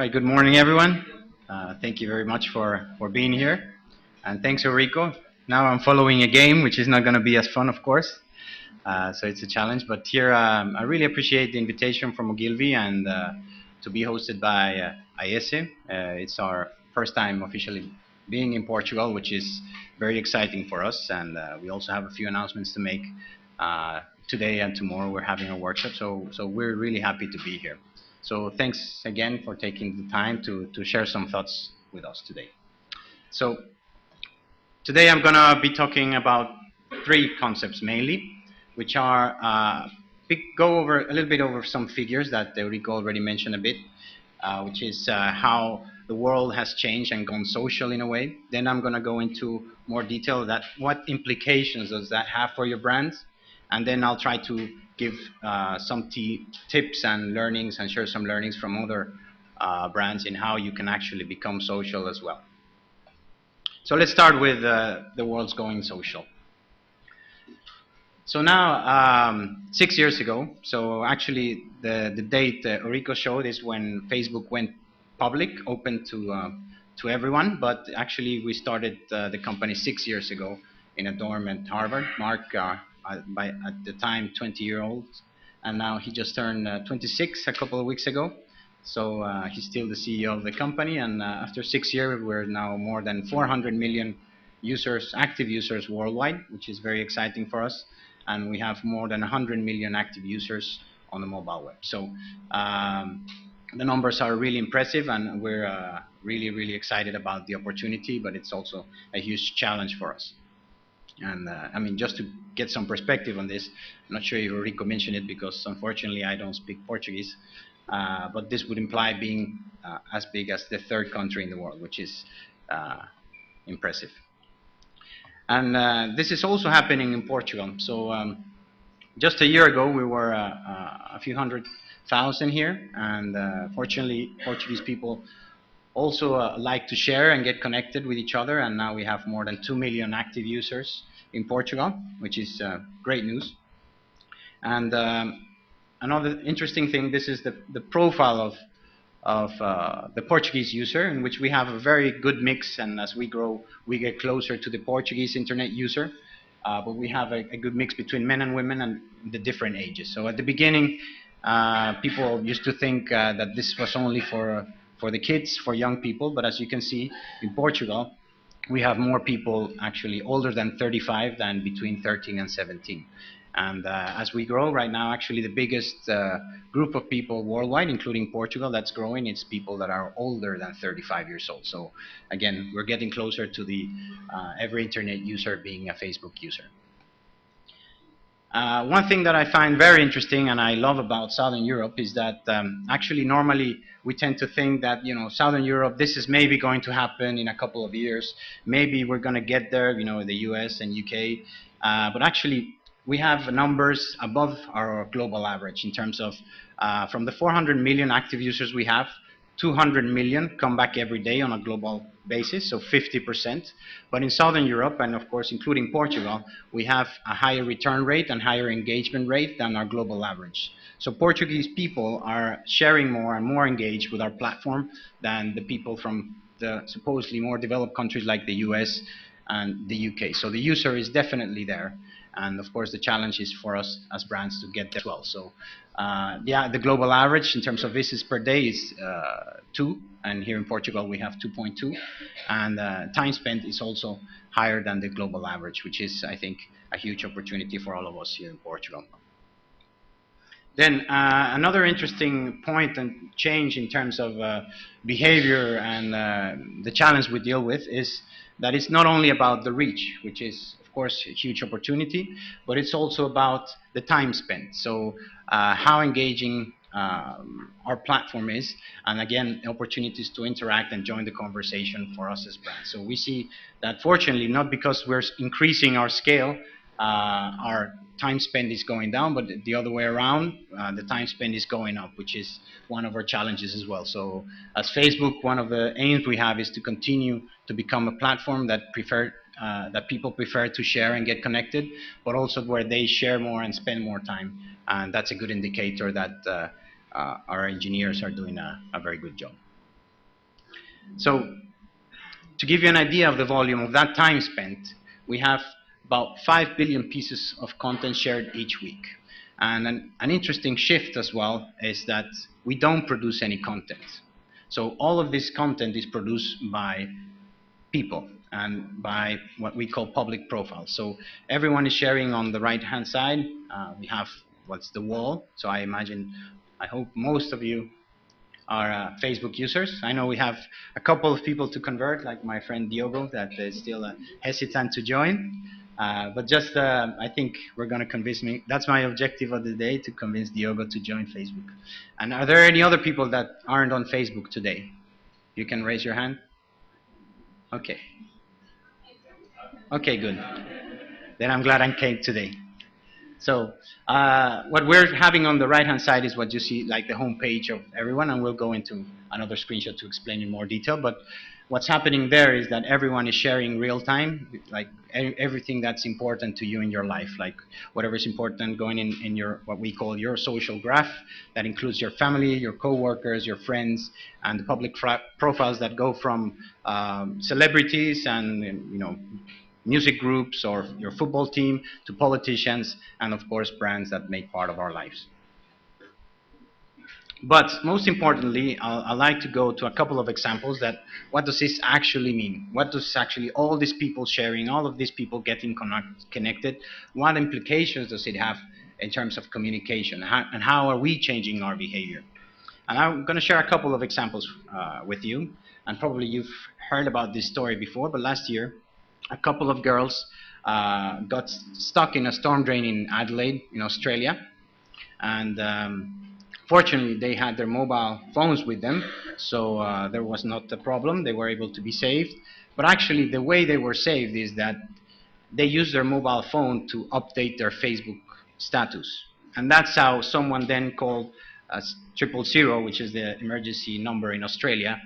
right, good morning, everyone. Thank you very much for being here. And thanks, Enrico. Now I'm following a game, which is not going to be as fun, of course. So it's a challenge. But here, I really appreciate the invitation from Ogilvy and to be hosted by AESE. It's our first time officially being in Portugal, which is very exciting for us. And we also have a few announcements to make today and tomorrow. We're having a workshop, so we're really happy to be here. So thanks again for taking the time to share some thoughts with us today. So today I'm going to be talking about three concepts mainly, which are go over a little bit over some figures that Enrico already mentioned a bit, which is how the world has changed and gone social in a way. Then I'm going to go into more detail that what implications does that have for your brands, and then I'll try to give some tips and learnings and share some learnings from other brands in how you can actually become social as well. So let's start with the world's going social. So now, 6 years ago, so actually the date Enrico showed is when Facebook went public, open to everyone, but actually we started the company 6 years ago in a dorm at Harvard. Mark, at the time 20-year-old, and now he just turned 26 a couple of weeks ago. So he's still the CEO of the company, and after 6 years, we're now more than 400 million users, active users worldwide, which is very exciting for us. And we have more than 100 million active users on the mobile web. So the numbers are really impressive, and we're really excited about the opportunity, but it's also a huge challenge for us. And I mean, just to get some perspective on this, I'm not sure if Enrico mentioned it because unfortunately I don't speak Portuguese, but this would imply being as big as the third country in the world, which is impressive. And this is also happening in Portugal. So just a year ago, we were a few 100,000 here, and fortunately, Portuguese people also like to share and get connected with each other, and now we have more than 2 million active users in Portugal, which is great news. And another interesting thing, this is the profile of the Portuguese user, in which we have a very good mix, and as we grow, we get closer to the Portuguese internet user. But we have a good mix between men and women and the different ages. So at the beginning, people used to think that this was only for the kids, for young people, but as you can see, in Portugal, we have more people actually older than 35 than between 13 and 17. And as we grow right now, actually the biggest group of people worldwide, including Portugal, that's growing, it's people that are older than 35 years old. So again, we're getting closer to the every internet user being a Facebook user. One thing that I find very interesting and I love about Southern Europe is that actually normally we tend to think that, you know, Southern Europe, this is maybe going to happen in a couple of years. Maybe we're going to get there, you know, in the US and UK. But actually, we have numbers above our global average in terms of from the 400 million active users we have, 200 million come back every day on a global basis, so 50%. But in Southern Europe, and of course including Portugal, we have a higher return rate and higher engagement rate than our global average. So Portuguese people are sharing more and more engaged with our platform than the people from the supposedly more developed countries like the US and the UK. So the user is definitely there. And of course, the challenge is for us as brands to get there as well. So yeah, the global average in terms of visits per day is 2. And here in Portugal, we have 2.2. And time spent is also higher than the global average, which is, I think, a huge opportunity for all of us here in Portugal. Then another interesting point and change in terms of behavior and the challenge we deal with is that it's not only about the reach, which is of course a huge opportunity, but it's also about the time spent. So how engaging our platform is, and again, opportunities to interact and join the conversation for us as brands. So we see that fortunately, not because we're increasing our scale, our time spent is going down, but the other way around, the time spent is going up, which is one of our challenges as well. So as Facebook, one of the aims we have is to continue to become a platform that people prefer to share and get connected, but also where they share more and spend more time. And that's a good indicator that our engineers are doing a very good job. So to give you an idea of the volume of that time spent, we have about 5 billion pieces of content shared each week. And an interesting shift as well is that we don't produce any content. So all of this content is produced by people and by what we call public profiles. So everyone is sharing on the right-hand side. We have what's the wall. So I hope most of you are Facebook users. I know we have a couple of people to convert, like my friend Diogo, that is still hesitant to join. But just, I think we're going to convince me. That's my objective of the day, to convince Diogo to join Facebook. And are there any other people that aren't on Facebook today? You can raise your hand. Okay. Okay, good. Then I'm glad I came today. So what we're having on the right-hand side is what you see, like the home page of everyone, and we'll go into another screenshot to explain in more detail. But what's happening there is that everyone is sharing real time, like everything that's important to you in your life, like whatever is important going in your, what we call your social graph. That includes your family, your co-workers, your friends, and the public profiles that go from celebrities and, you know, music groups or your football team, to politicians, and of course brands that make part of our lives. But most importantly, I'd like to go to a couple of examples that what does this actually mean? What does actually all these people sharing, all of these people getting connected, what implications does it have in terms of communication, and how are we changing our behavior? And I'm going to share a couple of examples with you, and probably you've heard about this story before, but last year a couple of girls got stuck in a storm drain in Adelaide, in Australia, and fortunately they had their mobile phones with them, so there was not a problem. They were able to be saved. But actually the way they were saved is that they used their mobile phone to update their Facebook status, and that's how someone then called 000, which is the emergency number in Australia,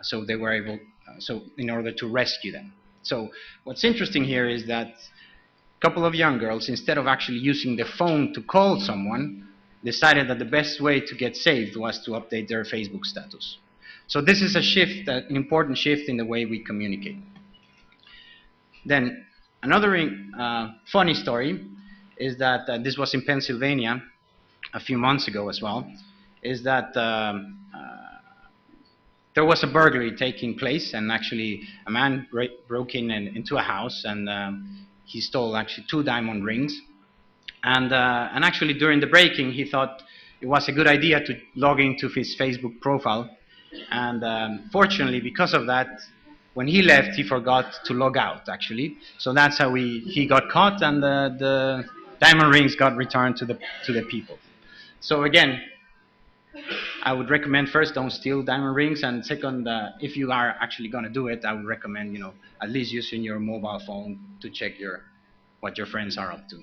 so they were able, so in order to rescue them. So what's interesting here is that a couple of young girls, instead of actually using the phone to call someone, decided that the best way to get saved was to update their Facebook status. So this is a shift, an important shift in the way we communicate. Then another funny story is that this was in Pennsylvania a few months ago as well, is that there was a burglary taking place, and actually a man broke into a house, and he stole actually 2 diamond rings. And actually during the breaking, he thought it was a good idea to log into his Facebook profile. And fortunately, because of that, when he left, he forgot to log out, actually. So that's how he got caught, and the diamond rings got returned to the people. So again, I would recommend, first, don't steal diamond rings, and second, if you are actually going to do it, I would recommend, at least using your mobile phone to check what your friends are up to.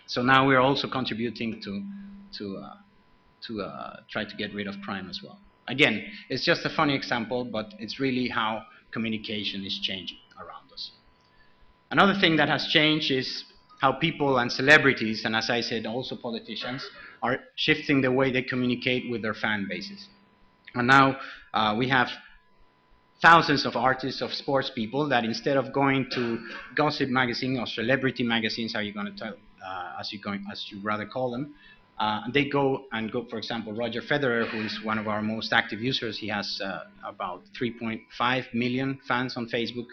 So now we're also contributing to try to get rid of crime as well. Again, it's just a funny example, but it's really how communication is changing around us. Another thing that has changed is how people and celebrities, and as I said, also politicians, are shifting the way they communicate with their fan bases. And now we have thousands of artists, of sports people, that instead of going to gossip magazine or celebrity magazines, how you going to tell, as you rather call them, they go, for example, Roger Federer, who is one of our most active users. He has about 3.5 million fans on Facebook,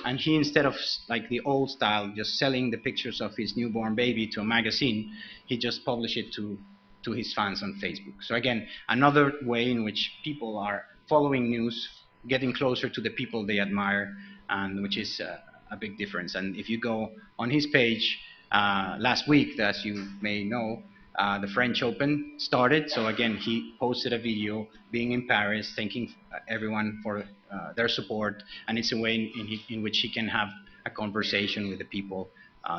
and he, instead of like the old style, just selling the pictures of his newborn baby to a magazine, he just published it to his fans on Facebook. So again, another way in which people are following news, getting closer to the people they admire, and which is a big difference. And if you go on his page, last week, as you may know, the French Open started. So again, he posted a video being in Paris, thanking everyone for their support, and it's a way in which he can have a conversation with the people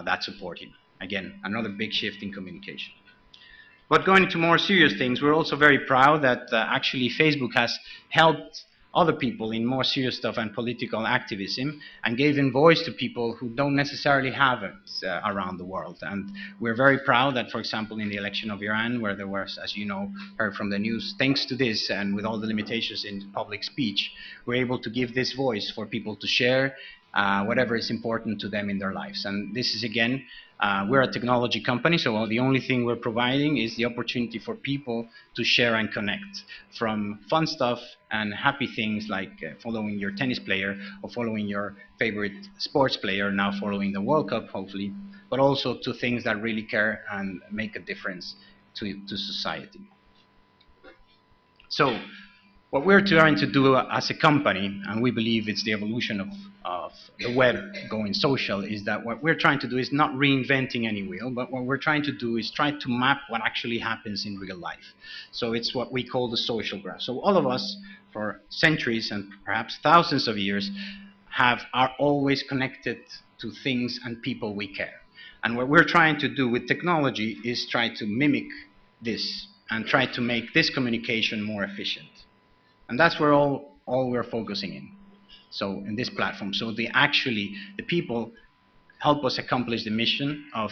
that support him. Again, another big shift in communication. But going into more serious things, we're also very proud that actually Facebook has helped other people in more serious stuff and political activism, and giving voice to people who don't necessarily have it around the world. And we're very proud that, for example, in the election of Iran, where there was, as you know, heard from the news, thanks to this and with all the limitations in public speech, we're able to give this voice for people to share whatever is important to them in their lives. And this is, again, we're a technology company, so the only thing we're providing is the opportunity for people to share and connect, from fun stuff and happy things like following your tennis player or following your favorite sports player, now following the World Cup, hopefully, but also to things that really care and make a difference to society. So what we're trying to do as a company, and we believe it's the evolution of the web going social, is that what we're trying to do is not reinventing any wheel, but what we're trying to do is try to map what actually happens in real life. So it's what we call the social graph. So all of us, for centuries and perhaps thousands of years, are always connected to things and people we care. And what we're trying to do with technology is try to mimic this and try to make this communication more efficient. And that's where all we're focusing in. So in this platform, so the people help us accomplish the mission of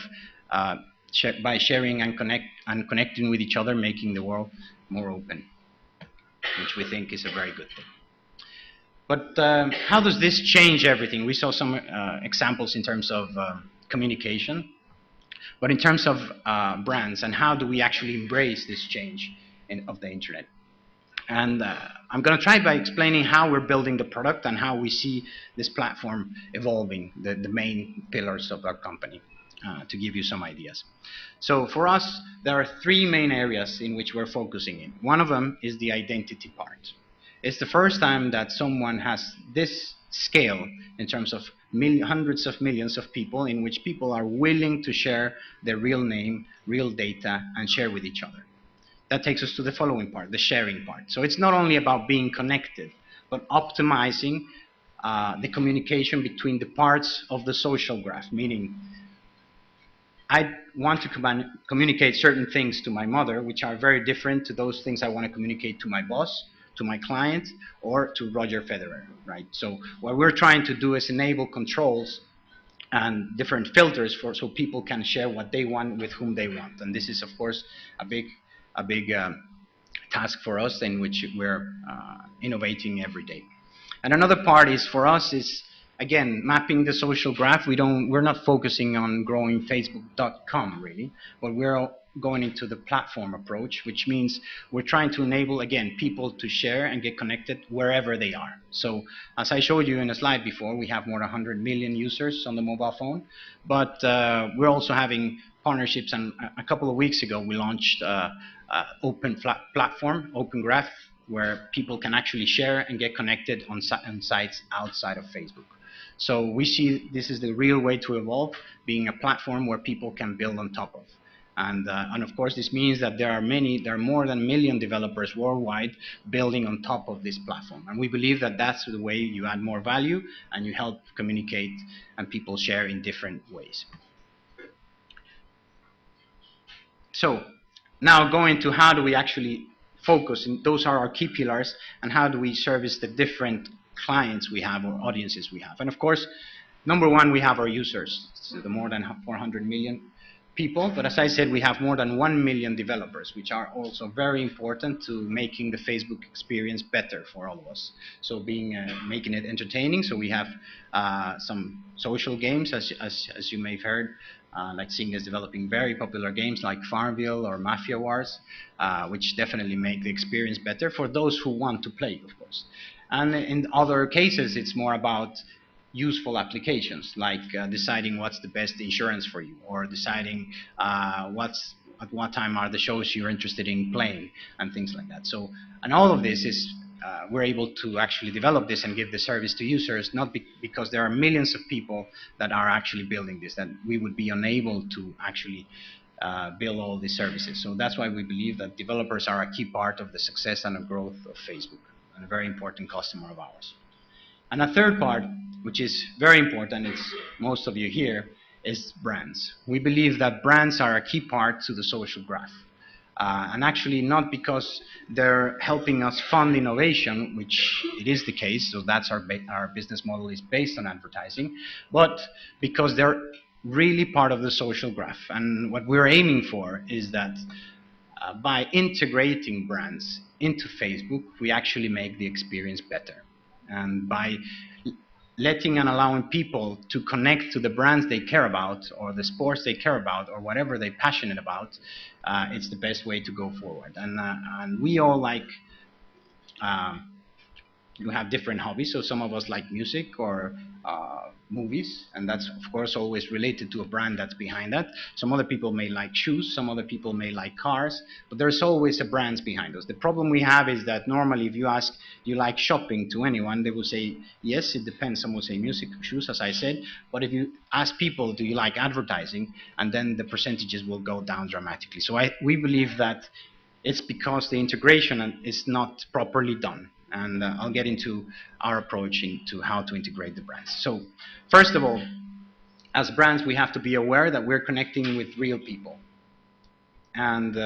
by sharing and connecting with each other, making the world more open, which we think is a very good thing. But how does this change everything? We saw some examples in terms of communication, but in terms of brands, and how do we actually embrace this change of the internet? And I'm going to try by explaining how we're building the product and how we see this platform evolving, the main pillars of our company, to give you some ideas. So for us, there are three main areas in which we're focusing in. One of them is the identity part. It's the first time that someone has this scale in terms of hundreds of millions of people, in which people are willing to share their real name, real data, and share with each other. That takes us to the following part, the sharing part. So it's not only about being connected, but optimizing the communication between the parts of the social graph, meaning I want to communicate certain things to my mother, which are very different to those things I want to communicate to my boss, to my client, or to Roger Federer, right? So what we're trying to do is enable controls and different filters so people can share what they want with whom they want. And this is, of course, a big task for us, in which we're innovating every day. And another part is, for us, is again mapping the social graph. We're not focusing on growing Facebook.com really, but we're going into the platform approach, which means we're trying to enable, again, people to share and get connected wherever they are. So as I showed you in a slide before, we have more than 100 million users on the mobile phone, but we're also having partnerships, and a couple of weeks ago we launched open platform, Open Graph, where people can actually share and get connected on sites outside of Facebook. So we see this is the real way to evolve, being a platform where people can build on top of. And of course, this means that there are more than 1 million developers worldwide building on top of this platform. And we believe that that's the way you add more value and you help communicate and people share in different ways. So now going to how do we actually focus, and those are our key pillars, and how do we service the different clients we have or audiences we have. And of course, number one, we have our users, so the more than 400 million people, but as I said, we have more than 1 million developers, which are also very important to making the Facebook experience better for all of us. So making it entertaining, so we have some social games, as you may have heard, like Sing is developing very popular games like Farmville or Mafia Wars, which definitely make the experience better for those who want to play, of course. And in other cases, it's more about useful applications, like deciding what's the best insurance for you, or deciding at what time are the shows you're interested in playing, and things like that. So, and all of this is we're able to actually develop this and give the service to users, not because there are millions of people that are actually building this, that we would be unable to actually build all these services. So that's why we believe that developers are a key part of the success and the growth of Facebook, and a very important customer of ours. And a third part, which is very important, it's most of you here, is brands. We believe that brands are a key part to the social graph. And actually not because they're helping us fund innovation, which it is the case, so that's our business model is based on advertising, but because they're really part of the social graph. And what we're aiming for is that by integrating brands into Facebook, we actually make the experience better. And by letting and allowing people to connect to the brands they care about, or the sports they care about, or whatever they're passionate about, it's the best way to go forward. And we all like, you have different hobbies. So some of us like music or movies, and that's of course always related to a brand that's behind that. Some other people may like shoes, some other people may like cars, but there's always a brand behind us. The problem we have is that normally if you ask, do you like shopping to anyone, they will say, yes, it depends. Some will say music, shoes, as I said. But if you ask people, do you like advertising, and then the percentages will go down dramatically. So we believe that it's because the integration is not properly done. And I'll get into our approach into how to integrate the brands. So first of all, as brands, we have to be aware that we're connecting with real people. And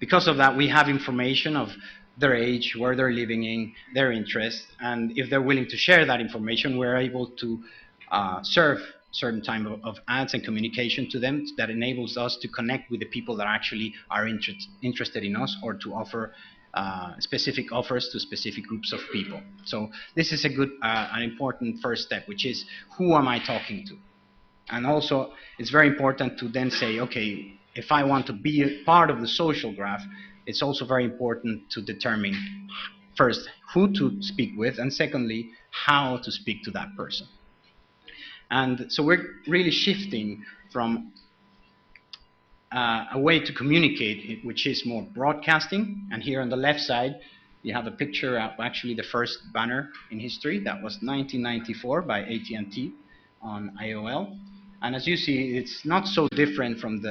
because of that, we have information of their age, where they're living in, their interests. And if they're willing to share that information, we're able to serve certain type of ads and communication to them that enables us to connect with the people that actually are interested in us, or to offer specific offers to specific groups of people. So this is a good, an important first step, which is, who am I talking to? And also, it's very important to then say, okay, if I want to be a part of the social graph, it's also very important to determine first who to speak with, and secondly, how to speak to that person. And so we're really shifting from a way to communicate, which is more broadcasting. And here on the left side, you have a picture of actually the first banner in history. That was 1994 by AT&T on AOL. And as you see, it's not so different from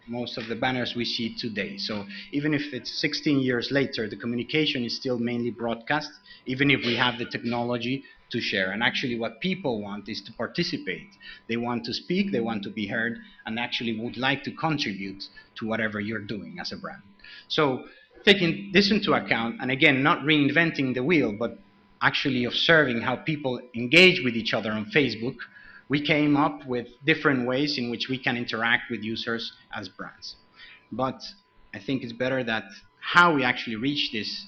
most of the banners we see today. So even if it's 16 years later, the communication is still mainly broadcast, even if we have the technology to share. And actually what people want is to participate. They want to speak, they want to be heard, and actually would like to contribute to whatever you're doing as a brand. So taking this into account, and again, not reinventing the wheel, but actually observing how people engage with each other on Facebook, we came up with different ways in which we can interact with users as brands. But I think it's better that how we actually reach this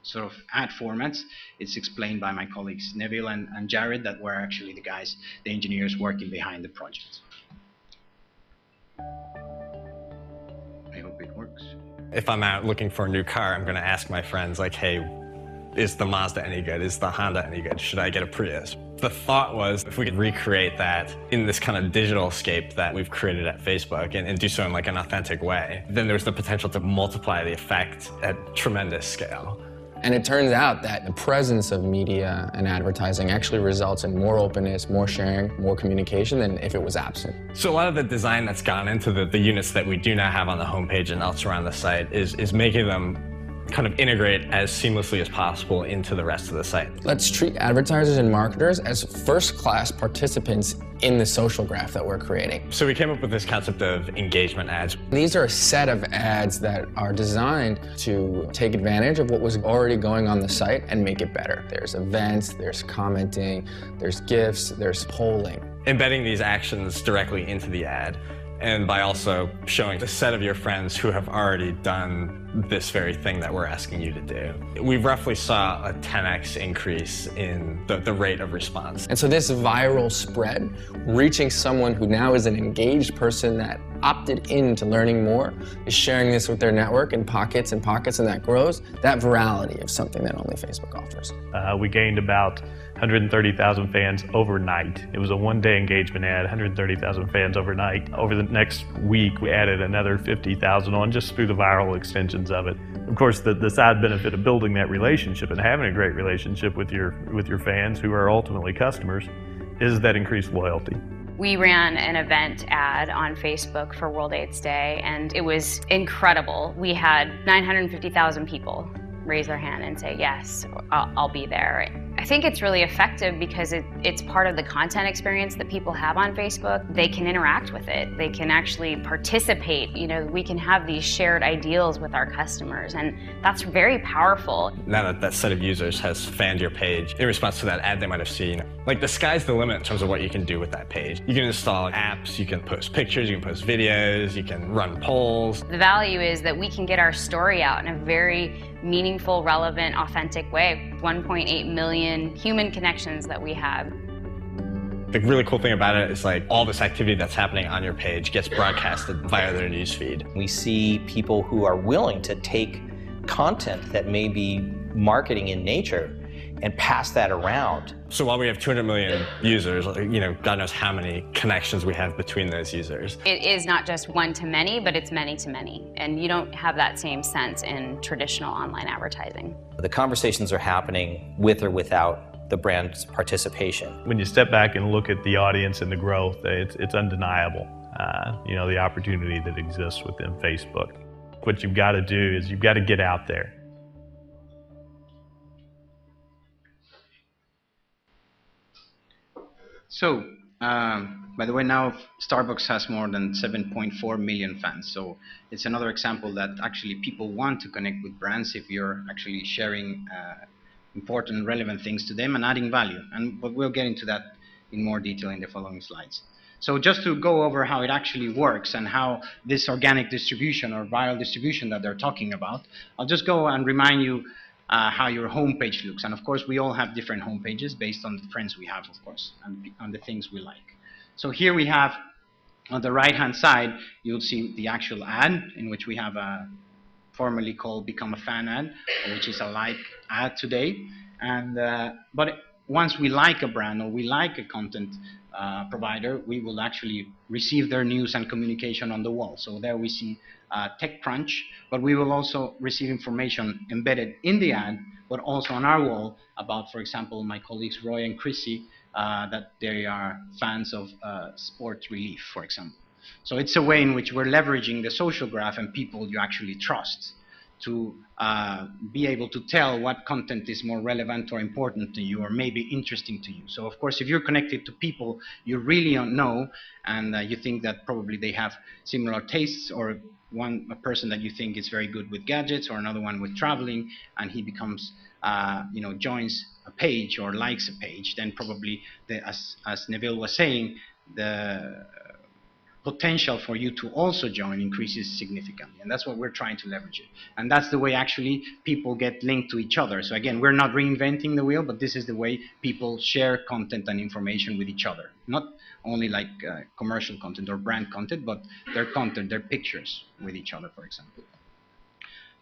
sort of ad formats, it's explained by my colleagues Neville and Jared, that were actually the guys, the engineers working behind the project. I hope it works. If I'm out looking for a new car, I'm going to ask my friends, like, hey, is the Mazda any good? Is the Honda any good? Should I get a Prius? The thought was, if we could recreate that in this kind of digital scape that we've created at Facebook and do so in like an authentic way, then there's the potential to multiply the effect at tremendous scale. And it turns out that the presence of media and advertising actually results in more openness, more sharing, more communication than if it was absent. So a lot of the design that's gone into the units that we do now have on the homepage and elsewhere on the site is making them kind of integrate as seamlessly as possible into the rest of the site. Let's treat advertisers and marketers as first-class participants in the social graph that we're creating. So we came up with this concept of engagement ads. These are a set of ads that are designed to take advantage of what was already going on the site and make it better. There's events, there's commenting, there's GIFs, there's polling. Embedding these actions directly into the ad, and by also showing the set of your friends who have already done this very thing that we're asking you to do. We roughly saw a 10x increase in the rate of response. And so this viral spread, reaching someone who now is an engaged person that opted into learning more, is sharing this with their network in pockets and pockets, and that grows. That virality of something that only Facebook offers. We gained about 130,000 fans overnight. It was a one-day engagement ad, 130,000 fans overnight. Over the next week, we added another 50,000 on just through the viral extensions of it. Of course, the side benefit of building that relationship and having a great relationship with your fans, who are ultimately customers, is that increased loyalty. We ran an event ad on Facebook for World AIDS Day, and it was incredible. We had 950,000 people raise their hand and say, yes, I'll be there. I think it's really effective because it's part of the content experience that people have on Facebook. They can interact with it. They can actually participate. You know, we can have these shared ideals with our customers, and that's very powerful. Now that that set of users has fanned your page in response to that ad they might have seen, like the sky's the limit in terms of what you can do with that page. You can install apps, you can post pictures, you can post videos, you can run polls. The value is that we can get our story out in a very meaningful, relevant, authentic way. 1.8 million human connections that we have. The really cool thing about it is like all this activity that's happening on your page gets broadcasted via their newsfeed. We see people who are willing to take content that may be marketing in nature and pass that around. So while we have 200 million users, you know, God knows how many connections we have between those users. It is not just one to many, but it's many to many. And you don't have that same sense in traditional online advertising. The conversations are happening with or without the brand's participation. When you step back and look at the audience and the growth, it's undeniable, you know, the opportunity that exists within Facebook. What you've got to do is you've got to get out there. So, by the way, now Starbucks has more than 7.4 million fans. So it's another example that actually people want to connect with brands if you're actually sharing important, relevant things to them and adding value. But we'll get into that in more detail in the following slides. So just to go over how it actually works and how this organic distribution or viral distribution that they're talking about, I'll just go and remind you how your homepage looks. And of course, we all have different homepages based on the friends we have, of course, and on the things we like. So here we have, on the right-hand side, you'll see the actual ad, in which we have a formerly called Become a Fan ad, which is a like ad today. And but once we like a brand or we like a content provider, we will actually receive their news and communication on the wall. So there we see TechCrunch, but we will also receive information embedded in the ad, but also on our wall about, for example, my colleagues Roy and Chrissy, that they are fans of Sport Relief, for example. So it's a way in which we're leveraging the social graph and people you actually trust to be able to tell what content is more relevant or important to you or maybe interesting to you. So of course, if you're connected to people you really don't know and you think that probably they have similar tastes, or a person that you think is very good with gadgets or another one with traveling, and he becomes, joins a page or likes a page, then probably, as Neville was saying, the potential for you to also join increases significantly, and that's what we're trying to leverage it. And that's the way actually people get linked to each other. So again, we're not reinventing the wheel, but this is the way people share content and information with each other. Not only like commercial content or brand content, but their content, their pictures with each other, for example.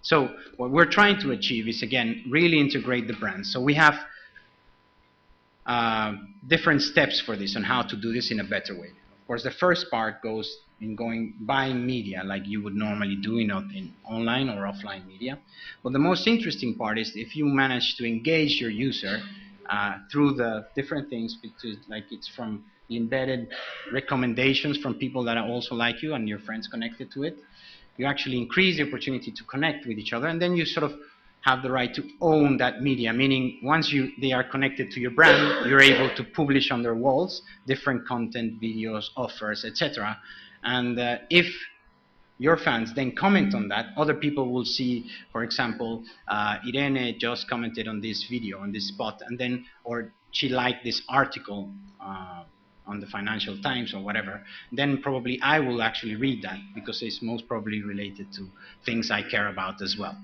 So what we're trying to achieve is, again, really integrate the brands. So we have different steps for this on how to do this in a better way. Of course, the first part goes in buying media like you would normally do in online or offline media. But the most interesting part is if you manage to engage your user through the different things, because like it's from the embedded recommendations from people that are also like you and your friends connected to it, you actually increase the opportunity to connect with each other, and then you sort of have the right to own that media, meaning once they are connected to your brand, you're able to publish on their walls different content, videos, offers, etc. And if your fans then comment on that, other people will see, for example, Irene just commented on this video, on this spot, and then, or she liked this article on the Financial Times or whatever, then probably I will actually read that because it's most probably related to things I care about as well.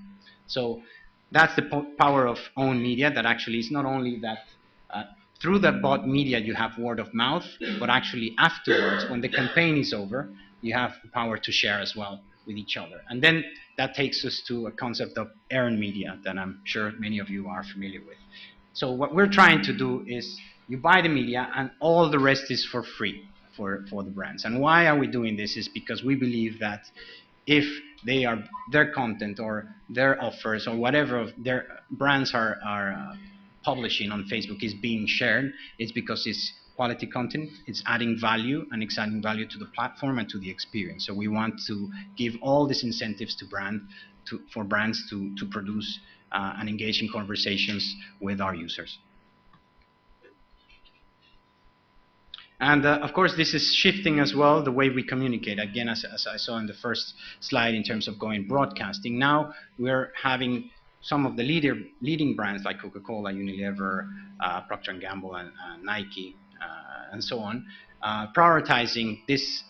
So that's the power of own media, that actually is not only that through the bought media you have word of mouth, but actually afterwards, when the campaign is over, you have the power to share as well with each other. And then that takes us to a concept of earned media that I'm sure many of you are familiar with. So what we're trying to do is you buy the media and all the rest is for free for the brands. And why are we doing this is because we believe that if their content or their offers or whatever their brands are publishing on Facebook is being shared, it's because it's quality content, it's adding value, and it's adding value to the platform and to the experience. So we want to give all these incentives to for brands to produce and engage in conversations with our users. And of course, this is shifting as well the way we communicate. Again, as I saw in the first slide in terms of going broadcasting, now we're having some of the leading brands like Coca-Cola, Unilever, Procter & Gamble, and Nike, and so on, prioritizing this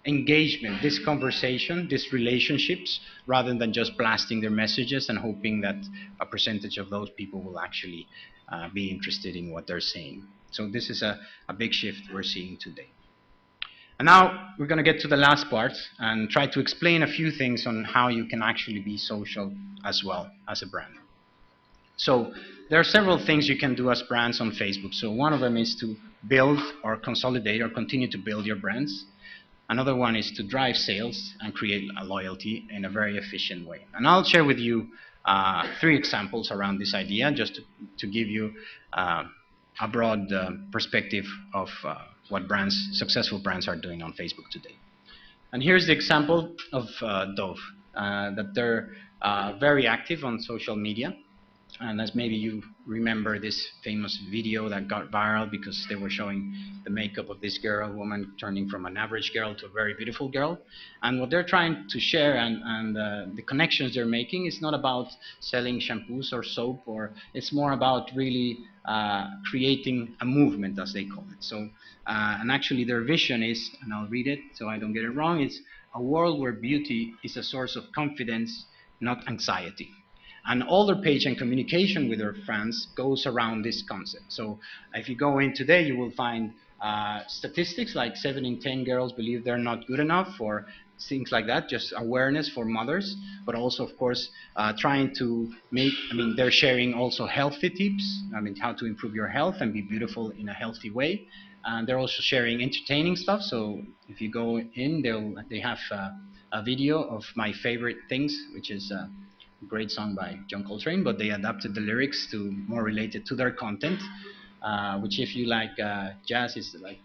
engagement, this conversation, these relationships, rather than just blasting their messages and hoping that a percentage of those people will actually be interested in what they're saying. So this is a big shift we're seeing today. And now we're going to get to the last part and try to explain a few things on how you can actually be social as well as a brand. So there are several things you can do as brands on Facebook. So one of them is to build or consolidate or continue to build your brands. Another one is to drive sales and create a loyalty in a very efficient way. And I'll share with you 3 examples around this idea, just to give you a broad perspective of what successful brands are doing on Facebook today. And here's the example of Dove, that they're very active on social media. And as maybe you remember this famous video that got viral because they were showing the makeup of this woman turning from an average girl to a very beautiful girl. And what they're trying to share and the connections they're making is not about selling shampoos or soap, or it's more about really creating a movement, as they call it. So, and actually their vision is, and I'll read it so I don't get it wrong, it's a world where beauty is a source of confidence, not anxiety. And all their page and communication with their fans goes around this concept. So if you go in today, you will find statistics like 7 in 10 girls believe they're not good enough, or things like that, just awareness for mothers, but also, of course, trying to make, they're sharing also healthy tips, how to improve your health and be beautiful in a healthy way. And they're also sharing entertaining stuff. So if you go in, they have a video of My Favorite Things, which is great song by John Coltrane, but they adapted the lyrics to more related to their content, which if you like jazz is like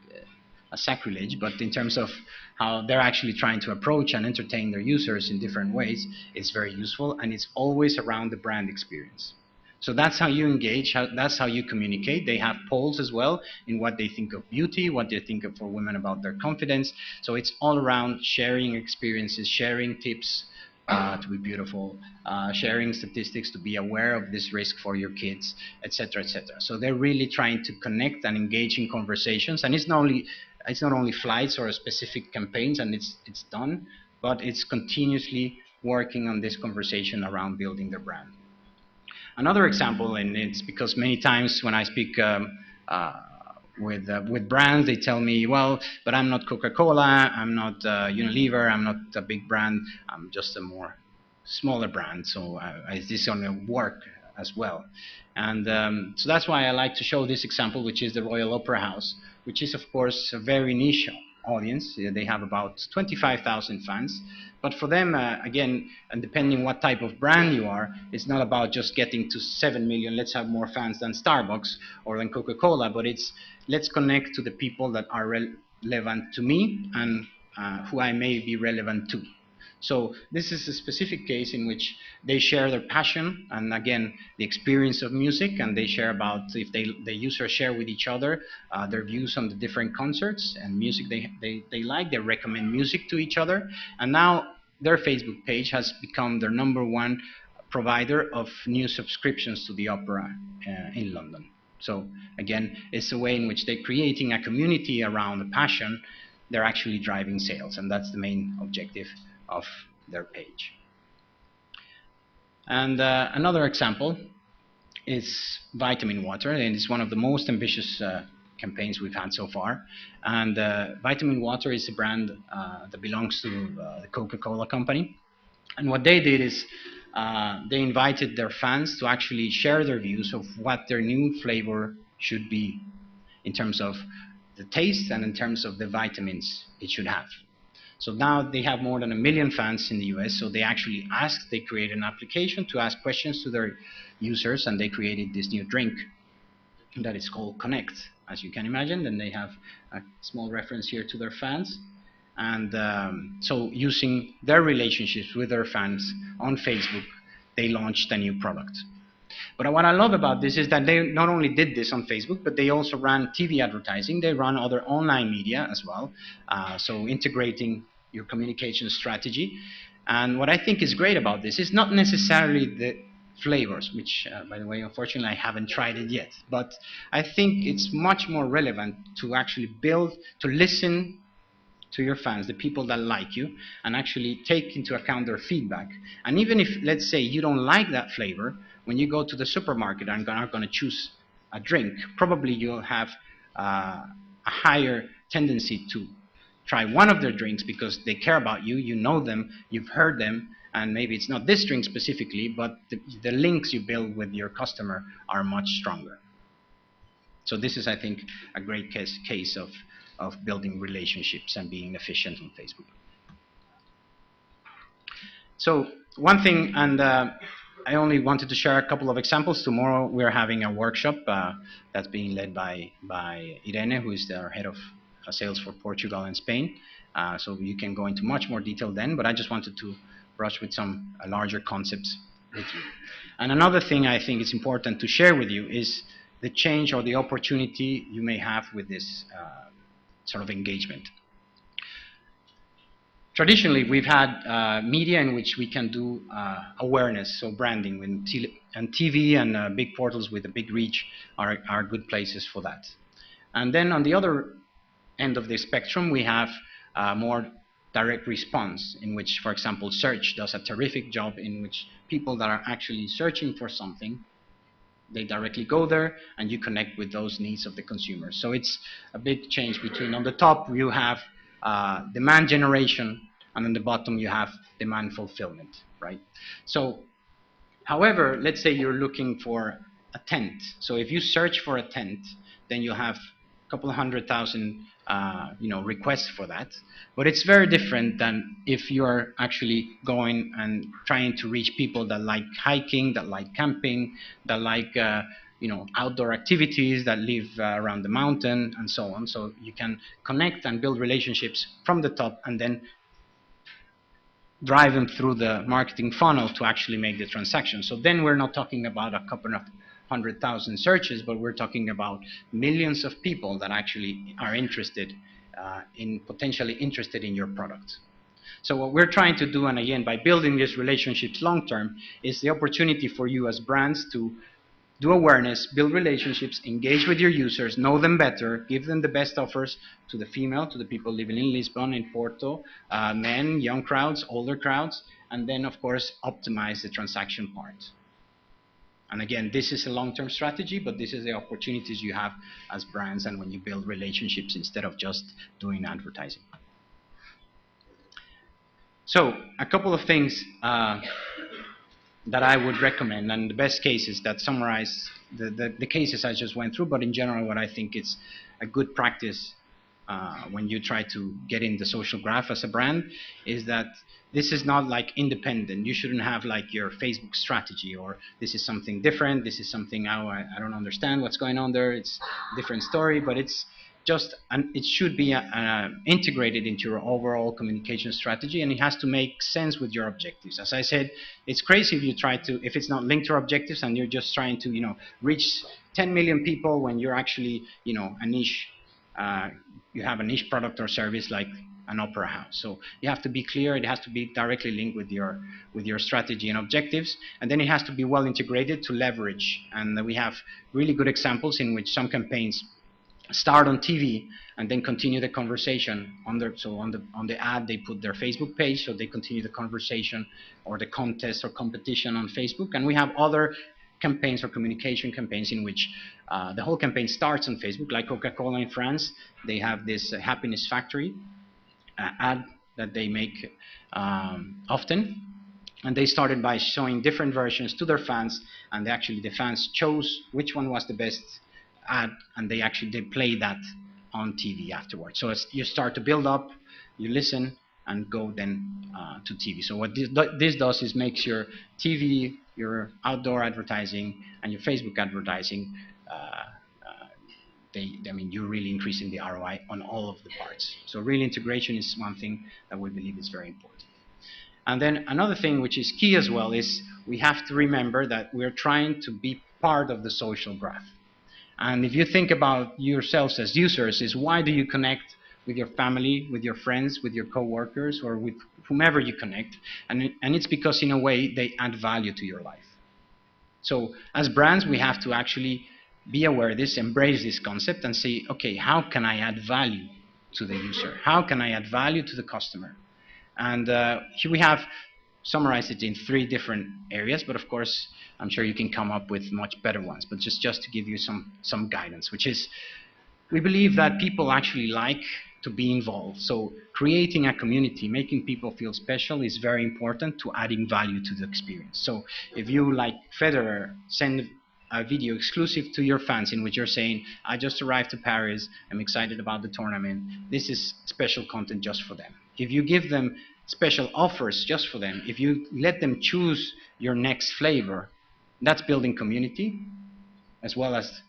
a sacrilege, but in terms of how they're actually trying to approach and entertain their users in different ways, it's very useful, and it's always around the brand experience. So that's how you engage, that's how you communicate. They have polls as well in what they think of beauty, what they think of for women about their confidence. So it's all around sharing experiences, sharing tips, to be beautiful, sharing statistics to be aware of this risk for your kids, etc., etc. So they're really trying to connect and engage in conversations, and it's not only flights or specific campaigns, and it's done, but it's continuously working on this conversation around building their brand. Another example, and it's because many times when I speak with brands, they tell me, well, but I'm not Coca-Cola, I'm not Unilever, I'm not a big brand, I'm just a more smaller brand, so is this going to work as well? And so that's why I like to show this example, which is the Royal Opera House, which is, of course, a very niche audience. They have about 25,000 fans. But for them, again, and depending what type of brand you are, it's not about just getting to 7 million, let's have more fans than Starbucks or than Coca-Cola, but it's let's connect to the people that are relevant to me and who I may be relevant to. So this is a specific case in which they share their passion and, again, the experience of music, and they share about, if the users share with each other their views on the different concerts and music they like. They recommend music to each other, and now their Facebook page has become their #1 provider of new subscriptions to the opera in London. So again, it's a way in which they're creating a community around a passion. They're actually driving sales, and that's the main objective of their page. And another example is Vitamin Water, and it's one of the most ambitious campaigns we've had so far. And Vitamin Water is a brand that belongs to the Coca-Cola company. And what they did is they invited their fans to actually share their views of what their new flavor should be in terms of the taste and in terms of the vitamins it should have. So now they have more than 1 million fans in the US, so they actually they created an application to ask questions to their users, and they created this new drink that is called Connect, as you can imagine. Then they have a small reference here to their fans. And so using their relationships with their fans on Facebook, they launched a new product. But what I love about this is that they not only did this on Facebook, but they also ran TV advertising. They run other online media as well, so integrating your communication strategy. And what I think is great about this is not necessarily the flavors, which, by the way, unfortunately, I haven't tried it yet. But I think it's much more relevant to actually to listen to your fans, the people that like you, and actually take into account their feedback. And even if, let's say, you don't like that flavor, when you go to the supermarket and are going to choose a drink, probably you'll have a higher tendency to try one of their drinks because they care about you, you know them, you've heard them, and maybe it's not this drink specifically, but the links you build with your customer are much stronger. So this is, I think, a great case of building relationships and being efficient on Facebook. So one thing, and I only wanted to share a couple of examples. Tomorrow we're having a workshop that's being led by Irene, who is the head of sales for Portugal and Spain. So you can go into much more detail then, but I just wanted to brush with some larger concepts with you. And another thing I think is important to share with you is the change or the opportunity you may have with this sort of engagement. Traditionally, we've had media in which we can do awareness, so branding, and TV and big portals with a big reach are good places for that. And then on the other end of the spectrum, we have more direct response, in which, for example, search does a terrific job, in which people that are actually searching for something, they directly go there and you connect with those needs of the consumer. So it's a big change between, on the top you have demand generation, and on the bottom you have demand fulfillment, right? So, however, let's say you're looking for a tent. So if you search for a tent, then you'll have a couple of 100,000 requests for that. But it's very different than if you're actually going and trying to reach people that like hiking, that like camping, that like outdoor activities, that live around the mountain, and so on. So you can connect and build relationships from the top, and then drive them through the marketing funnel to actually make the transaction. So then we're not talking about a couple of 100,000 searches, but we're talking about millions of people that actually are potentially interested in your product. So what we're trying to do, and again, by building these relationships long term, is the opportunity for you as brands to do awareness, build relationships, engage with your users, know them better, give them the best offers to the to the people living in Lisbon, in Porto, men, young crowds, older crowds, and then of course optimize the transaction part. And again, this is a long-term strategy, but this is the opportunities you have as brands and when you build relationships instead of just doing advertising. So a couple of things that I would recommend, and the best cases that summarize the cases I just went through, but in general what I think is a good practice when you try to get in the social graph as a brand, is that this is not like independent. You shouldn't have like your Facebook strategy, or this is something different, this is something I don't understand what's going on there, it's a different story, but it's just, it should be integrated into your overall communication strategy, and it has to make sense with your objectives. As I said, it's crazy if you try to, if it's not linked to your objectives and you're just trying to, reach 10 million people when you're actually, a niche, you have a niche product or service like an opera house. So you have to be clear, it has to be directly linked with your strategy and objectives, and then it has to be well integrated to leverage. And we have really good examples in which some campaigns start on TV and then continue the conversation on the ad they put their Facebook page, so they continue the conversation or the contest or competition on Facebook. And we have other campaigns or communication campaigns in which the whole campaign starts on Facebook, like Coca-Cola in France. They have this happiness factory ad that they make often, and they started by showing different versions to their fans, and the fans chose which one was the best ad, and they play that on TV afterwards. So as you start to build up, you listen, and go then to TV. So what this does is makes your TV, your outdoor advertising, and your Facebook advertising, you're really increasing the ROI on all of the parts. So real integration is one thing that we believe is very important. And then another thing which is key as well is we have to remember that we're trying to be part of the social graph. And if you think about yourselves as users, is why do you connect with your family, with your friends, with your coworkers, or with whomever you connect? And it's because in a way they add value to your life. So as brands, we have to actually be aware of this, embrace this concept, and say, okay, how can I add value to the user? How can I add value to the customer? And here we have summarized it in 3 different areas, but of course, I'm sure you can come up with much better ones. But just to give you some guidance, which is, we believe that people actually like to be involved. So creating a community, making people feel special is very important to adding value to the experience. So if you, like Federer, send a video exclusive to your fans in which you're saying, I just arrived to Paris, I'm excited about the tournament, this is special content just for them. If you give them special offers just for them, if you let them choose your next flavor, that's building community, as well as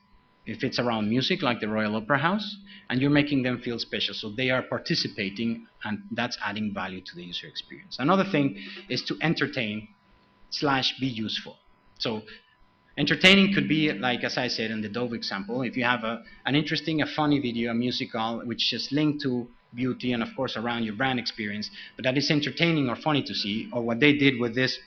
if it's around music, like the Royal Opera House, and you're making them feel special. So they are participating, and that's adding value to the user experience. Another thing is to entertain / be useful. So entertaining could be, like as I said in the Dove example, if you have an interesting, a funny video, a musical, which is linked to beauty and of course around your brand experience, but that is entertaining or funny to see, or what they did with this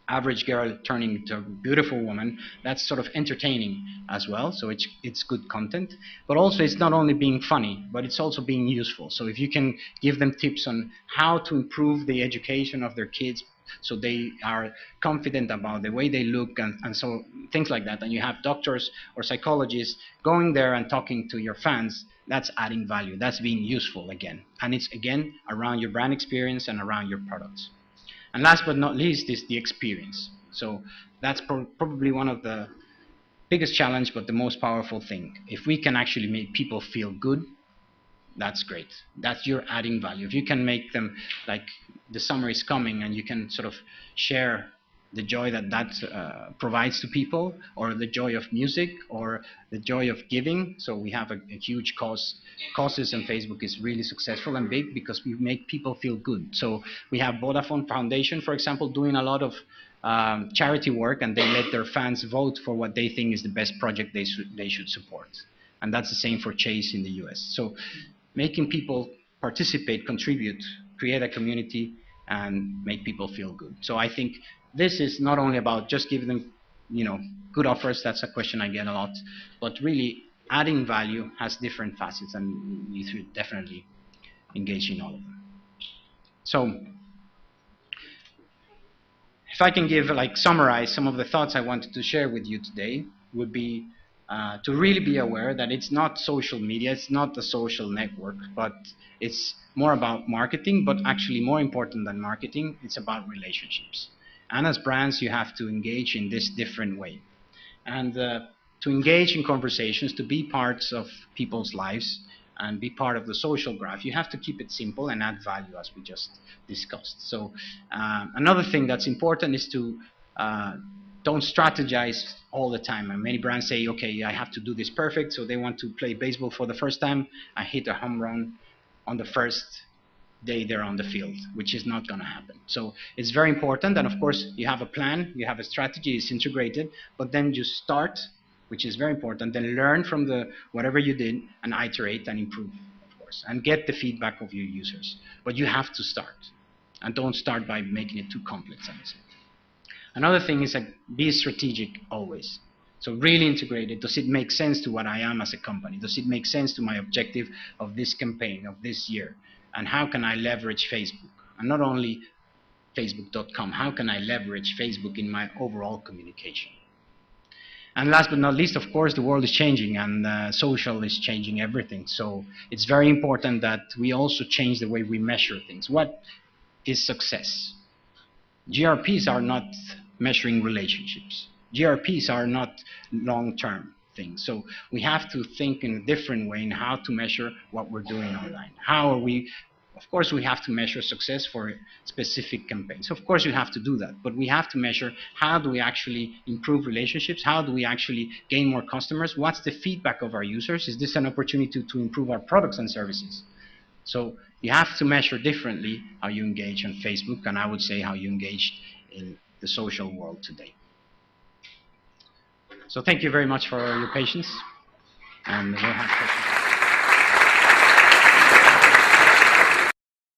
average girl turning into a beautiful woman, that's sort of entertaining as well. So it's good content, but also it's not only being funny, but it's also being useful. So if you can give them tips on how to improve the education of their kids so they are confident about the way they look and so things like that, and you have doctors or psychologists going there and talking to your fans, that's adding value, that's being useful again. And it's again around your brand experience and around your products. And last but not least is the experience. So that's probably one of the biggest challenge, but the most powerful thing. If we can actually make people feel good, that's great. That's your adding value. If you can make them, like the summer is coming, and you can sort of share the joy that provides to people, or the joy of music, or the joy of giving. So we have a huge causes, and Facebook is really successful and big because we make people feel good. So we have Vodafone Foundation, for example, doing a lot of charity work, and they let their fans vote for what they think is the best project they should support. And that's the same for Chase in the US. So making people participate, contribute, create a community, and make people feel good. So I think this is not only about just giving them, good offers. That's a question I get a lot, but really adding value has different facets, and you should definitely engage in all of them. So if I can summarize some of the thoughts I wanted to share with you today, would be to really be aware that it's not social media, it's not the social network, but it's more about marketing, but actually more important than marketing, it's about relationships. And as brands, you have to engage in this different way. And to engage in conversations, to be parts of people's lives, and be part of the social graph, you have to keep it simple and add value, as we just discussed. So another thing that's important is to don't strategize all the time. And many brands say, okay, I have to do this perfect, so they want to play baseball for the first time. I hit a home run on the first day they're on the field, which is not going to happen. So it's very important, and of course you have a plan, you have a strategy, it's integrated, but then you start, which is very important, then learn from whatever you did and iterate and improve, of course, and get the feedback of your users. But you have to start, and don't start by making it too complex, I would say. Another thing is be strategic always. So really integrate it. Does it make sense to what I am as a company? Does it make sense to my objective of this campaign, of this year? And how can I leverage Facebook? And not only Facebook.com, how can I leverage Facebook in my overall communication? And last but not least, of course, the world is changing, and social is changing everything. So it's very important that we also change the way we measure things. What is success? GRPs are not measuring relationships. GRPs are not long-term things. So we have to think in a different way in how to measure what we're doing online. How are we, of course, we have to measure success for specific campaigns. Of course, you have to do that, but we have to measure how do we actually improve relationships? How do we actually gain more customers? What's the feedback of our users? Is this an opportunity to improve our products and services? So You have to measure differently how you engage on Facebook, and I would say how you engage in the social world today. So thank you very much for your patience, and we'll have questions.